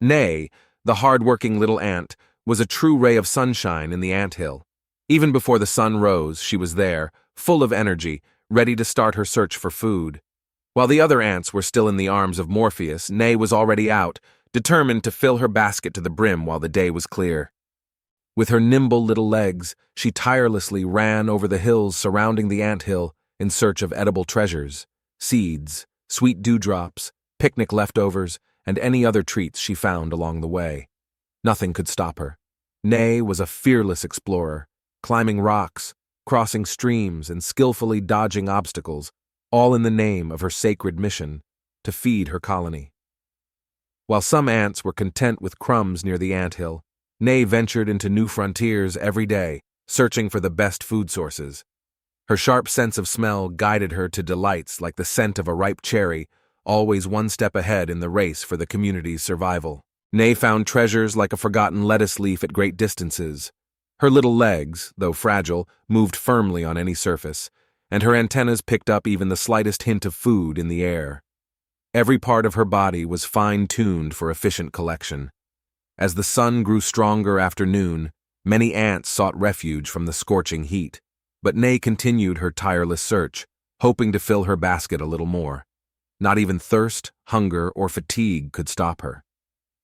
Nay, the hard-working little ant was a true ray of sunshine in the anthill. Even before the sun rose, she was there, full of energy, ready to start her search for food. While the other ants were still in the arms of Morpheus, Nay was already out, determined to fill her basket to the brim while the day was clear. With her nimble little legs, she tirelessly ran over the hills surrounding the anthill in search of edible treasures, seeds, sweet dewdrops, picnic leftovers, and any other treats she found along the way. Nothing could stop her. Nay was a fearless explorer, climbing rocks, crossing streams, and skillfully dodging obstacles, all in the name of her sacred mission to feed her colony. While some ants were content with crumbs near the anthill, Nay ventured into new frontiers every day, searching for the best food sources. Her sharp sense of smell guided her to delights like the scent of a ripe cherry, always one step ahead in the race for the community's survival. Nay found treasures like a forgotten lettuce leaf at great distances. Her little legs, though fragile, moved firmly on any surface, and her antennas picked up even the slightest hint of food in the air. Every part of her body was fine-tuned for efficient collection. As the sun grew stronger after noon, many ants sought refuge from the scorching heat, but Nay continued her tireless search, hoping to fill her basket a little more. Not even thirst, hunger, or fatigue could stop her.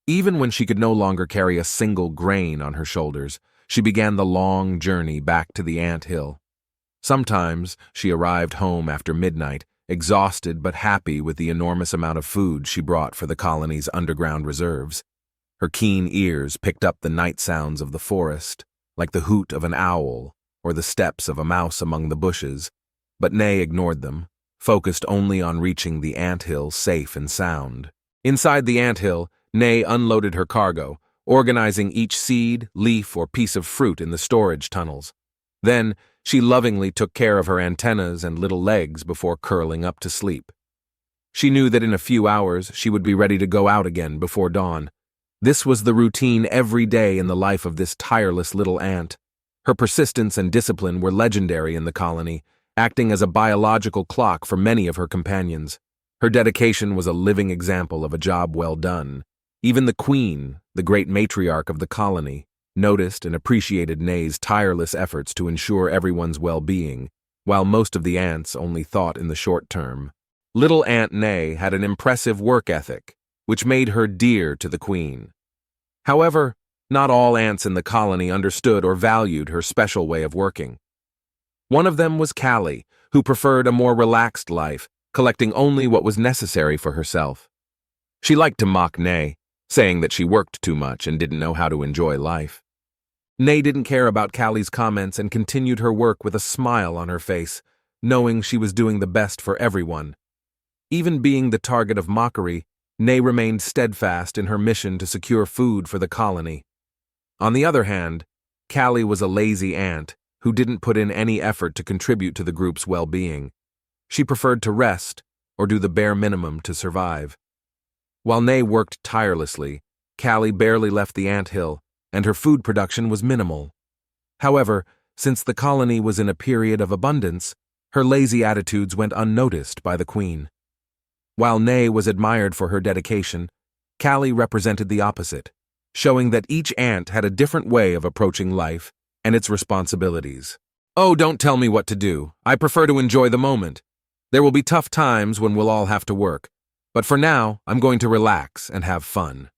Even when she could no longer carry a single grain on her shoulders, she began the long journey back to the ant hill. Sometimes she arrived home after midnight, exhausted but happy with the enormous amount of food she brought for the colony's underground reserves. Her keen ears picked up the night sounds of the forest, like the hoot of an owl or the steps of a mouse among the bushes, but Nay ignored them, focused only on reaching the anthill safe and sound. Inside the anthill, Nay unloaded her cargo, organizing each seed, leaf, or piece of fruit in the storage tunnels. Then, she lovingly took care of her antennas and little legs before curling up to sleep. She knew that in a few hours she would be ready to go out again before dawn. This was the routine every day in the life of this tireless little ant. Her persistence and discipline were legendary in the colony, acting as a biological clock for many of her companions. Her dedication was a living example of a job well done. Even the queen, the great matriarch of the colony, noticed and appreciated Nay's tireless efforts to ensure everyone's well-being, while most of the ants only thought in the short term. Little Aunt Nay had an impressive work ethic, which made her dear to the queen. However, not all ants in the colony understood or valued her special way of working. One of them was Cali, who preferred a more relaxed life, collecting only what was necessary for herself. She liked to mock Nay, saying that she worked too much and didn't know how to enjoy life. Nay didn't care about Cali's comments and continued her work with a smile on her face, knowing she was doing the best for everyone. Even being the target of mockery, Nay remained steadfast in her mission to secure food for the colony. On the other hand, Cali was a lazy ant who didn't put in any effort to contribute to the group's well-being. She preferred to rest or do the bare minimum to survive. While Nay worked tirelessly, Cali barely left the anthill, and her food production was minimal. However, since the colony was in a period of abundance, her lazy attitudes went unnoticed by the queen. While Nay was admired for her dedication, Cali represented the opposite, showing that each ant had a different way of approaching life and its responsibilities. "Oh, don't tell me what to do. I prefer to enjoy the moment. There will be tough times when we'll all have to work, but for now, I'm going to relax and have fun."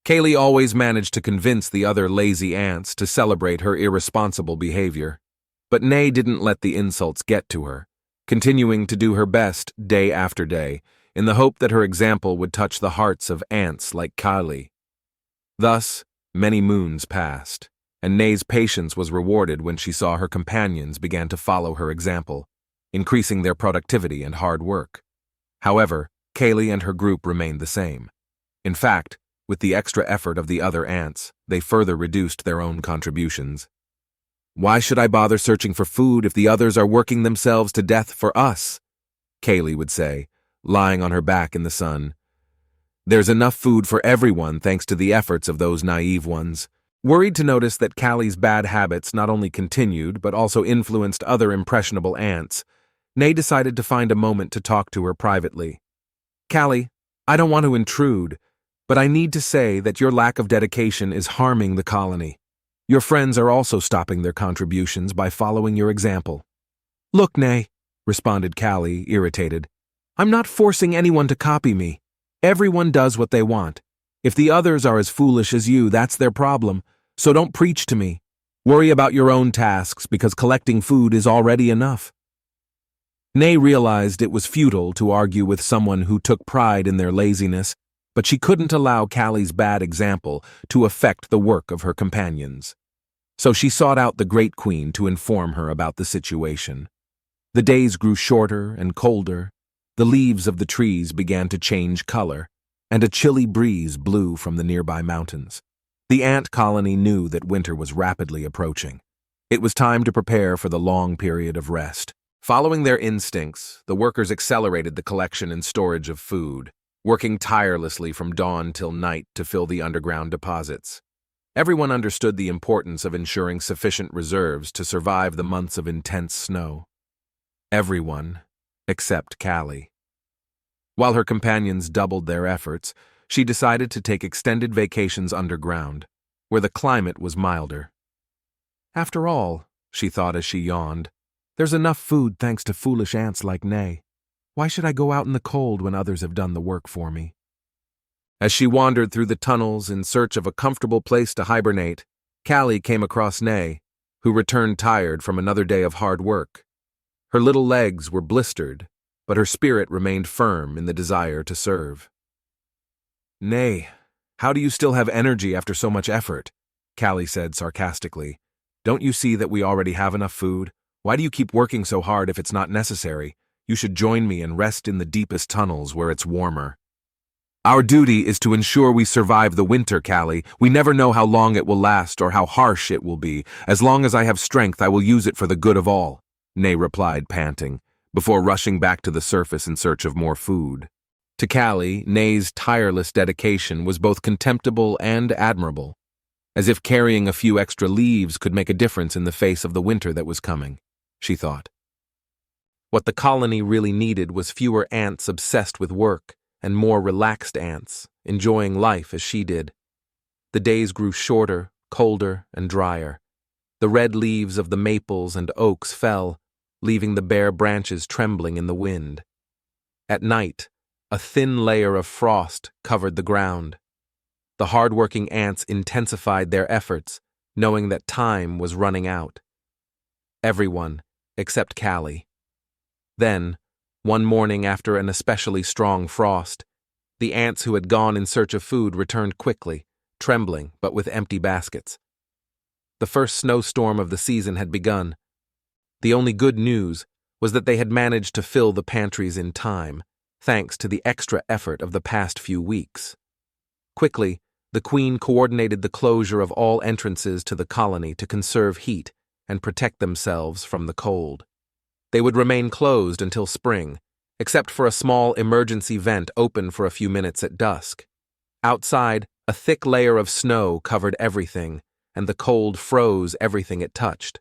Cali always managed to convince the other lazy ants to celebrate her irresponsible behavior, but Nay didn't let the insults get to her, continuing to do her best day after day, in the hope that her example would touch the hearts of ants like Cali. Thus, many moons passed, and Nay's patience was rewarded when she saw her companions began to follow her example, increasing their productivity and hard work. However, Cali and her group remained the same. In fact, with the extra effort of the other ants, they further reduced their own contributions. "Why should I bother searching for food if the others are working themselves to death for us?" Cali would say, lying on her back in the sun. "There's enough food for everyone thanks to the efforts of those naive ones." Worried to notice that Cali's bad habits not only continued but also influenced other impressionable ants, Nay decided to find a moment to talk to her privately. "Cali, I don't want to intrude, But I need to say that your lack of dedication is harming the colony. Your friends are also stopping their contributions by following your example. Look, Nay, responded Cali, irritated. I'm not forcing anyone to copy me. Everyone does what they want. If the others are as foolish as you, that's their problem, so don't preach to me. Worry about your own tasks because collecting food is already enough. Nay realized it was futile to argue with someone who took pride in their laziness, but she couldn't allow Cali's bad example to affect the work of her companions. So she sought out the Great Queen to inform her about the situation. The days grew shorter and colder, the leaves of the trees began to change color, and a chilly breeze blew from the nearby mountains. The ant colony knew that winter was rapidly approaching. It was time to prepare for the long period of rest. Following their instincts, the workers accelerated the collection and storage of food, working tirelessly from dawn till night to fill the underground deposits. Everyone understood the importance of ensuring sufficient reserves to survive the months of intense snow. Everyone, except Cali. While her companions doubled their efforts, she decided to take extended vacations underground, where the climate was milder. After all, she thought as she yawned, there's enough food thanks to foolish ants like Nay. Why should I go out in the cold when others have done the work for me? As she wandered through the tunnels in search of a comfortable place to hibernate, Cali came across Nay, who returned tired from another day of hard work. Her little legs were blistered, but her spirit remained firm in the desire to serve. Nay, how do you still have energy after so much effort? Cali said sarcastically. Don't you see that we already have enough food? Why do you keep working so hard if it's not necessary? You should join me and rest in the deepest tunnels where it's warmer. Our duty is to ensure we survive the winter, Cali. We never know how long it will last or how harsh it will be. As long as I have strength, I will use it for the good of all, Nay replied, panting, before rushing back to the surface in search of more food. To Cali, Nay's tireless dedication was both contemptible and admirable, as if carrying a few extra leaves could make a difference in the face of the winter that was coming, she thought. What the colony really needed was fewer ants obsessed with work and more relaxed ants, enjoying life as she did. The days grew shorter, colder, and drier. The red leaves of the maples and oaks fell, leaving the bare branches trembling in the wind. At night, a thin layer of frost covered the ground. The hard-working ants intensified their efforts, knowing that time was running out. Everyone, except Cali. Then, one morning after an especially strong frost, the ants who had gone in search of food returned quickly, trembling but with empty baskets. The first snowstorm of the season had begun. The only good news was that they had managed to fill the pantries in time, thanks to the extra effort of the past few weeks. Quickly, the Queen coordinated the closure of all entrances to the colony to conserve heat and protect themselves from the cold. They would remain closed until spring, except for a small emergency vent open for a few minutes at dusk. Outside, a thick layer of snow covered everything, and the cold froze everything it touched.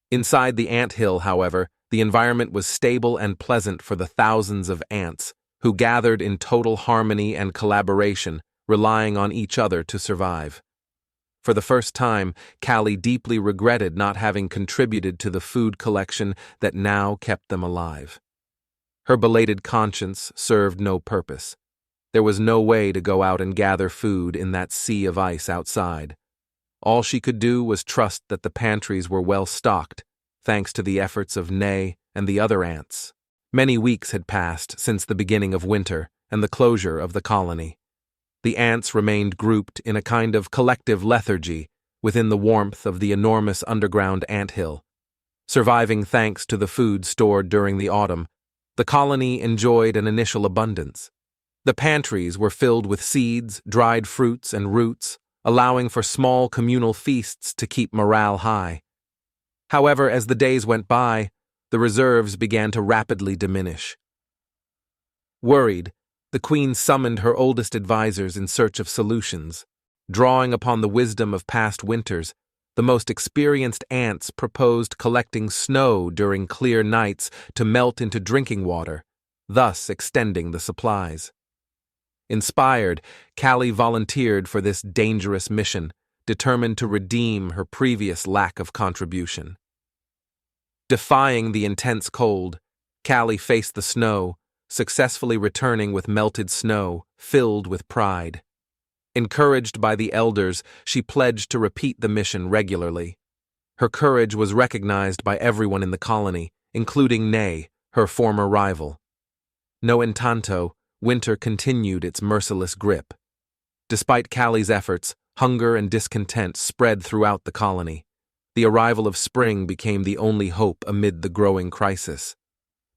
Inside the anthill, however, the environment was stable and pleasant for the thousands of ants, who gathered in total harmony and collaboration, relying on each other to survive. For the first time, Cali deeply regretted not having contributed to the food collection that now kept them alive. Her belated conscience served no purpose. There was no way to go out and gather food in that sea of ice outside. All she could do was trust that the pantries were well stocked, thanks to the efforts of Nay and the other ants. Many weeks had passed since the beginning of winter and the closure of the colony. The ants remained grouped in a kind of collective lethargy within the warmth of the enormous underground anthill. Surviving thanks to the food stored during the autumn, the colony enjoyed an initial abundance. The pantries were filled with seeds, dried fruits, and roots, allowing for small communal feasts to keep morale high. However, as the days went by, the reserves began to rapidly diminish. Worried, the Queen summoned her oldest advisors in search of solutions. Drawing upon the wisdom of past winters, the most experienced ants proposed collecting snow during clear nights to melt into drinking water, thus extending the supplies. Inspired, Cali volunteered for this dangerous mission, determined to redeem her previous lack of contribution. Defying the intense cold, Cali faced the snow, successfully returning with melted snow, filled with pride. Encouraged by the elders, she pledged to repeat the mission regularly. Her courage was recognized by everyone in the colony, including Nay, her former rival. No entanto, winter continued its merciless grip. Despite Cali's efforts, hunger and discontent spread throughout the colony. The arrival of spring became the only hope amid the growing crisis.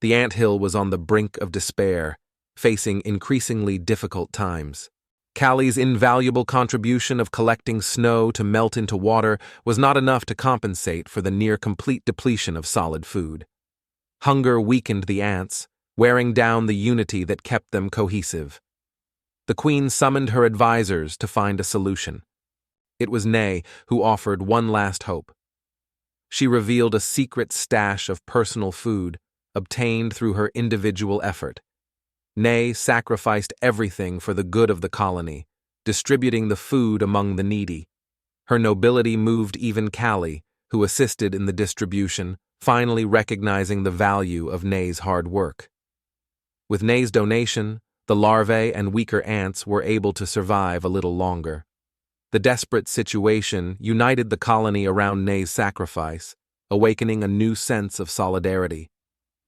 The anthill was on the brink of despair, facing increasingly difficult times. Cali's invaluable contribution of collecting snow to melt into water was not enough to compensate for the near-complete depletion of solid food. Hunger weakened the ants, wearing down the unity that kept them cohesive. The queen summoned her advisors to find a solution. It was Nay who offered one last hope. She revealed a secret stash of personal food, obtained through her individual effort. Nay sacrificed everything for the good of the colony, distributing the food among the needy. Her nobility moved even Cali, who assisted in the distribution, finally recognizing the value of Nay's hard work. With Nay's donation, the larvae and weaker ants were able to survive a little longer. The desperate situation united the colony around Nay's sacrifice, awakening a new sense of solidarity.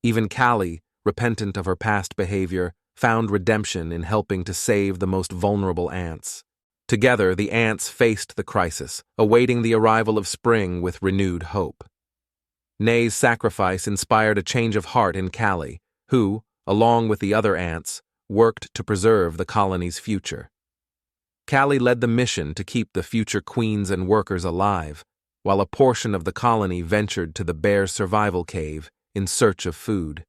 Even Cali, repentant of her past behavior, found redemption in helping to save the most vulnerable ants. Together, the ants faced the crisis, awaiting the arrival of spring with renewed hope. Nay's sacrifice inspired a change of heart in Cali, who, along with the other ants, worked to preserve the colony's future. Cali led the mission to keep the future queens and workers alive, while a portion of the colony ventured to the bear's survival cave in search of food.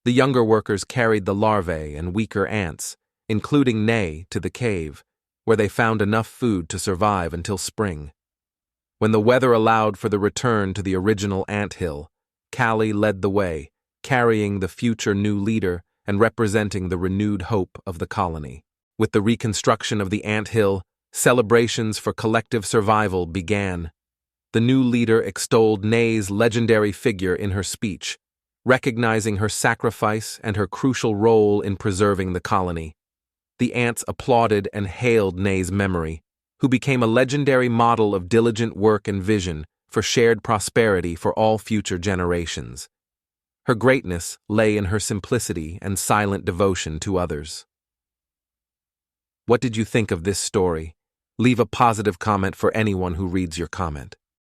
The younger workers carried the larvae and weaker ants, including Nay, to the cave, where they found enough food to survive until spring. When the weather allowed for the return to the original anthill, Cali led the way, carrying the future new leader and representing the renewed hope of the colony. With the reconstruction of the anthill, celebrations for collective survival began. The new leader extolled Nay's legendary figure in her speech, recognizing her sacrifice and her crucial role in preserving the colony. The ants applauded and hailed Nay's memory, who became a legendary model of diligent work and vision for shared prosperity for all future generations. Her greatness lay in her simplicity and silent devotion to others. What did you think of this story? Leave a positive comment for anyone who reads your comment.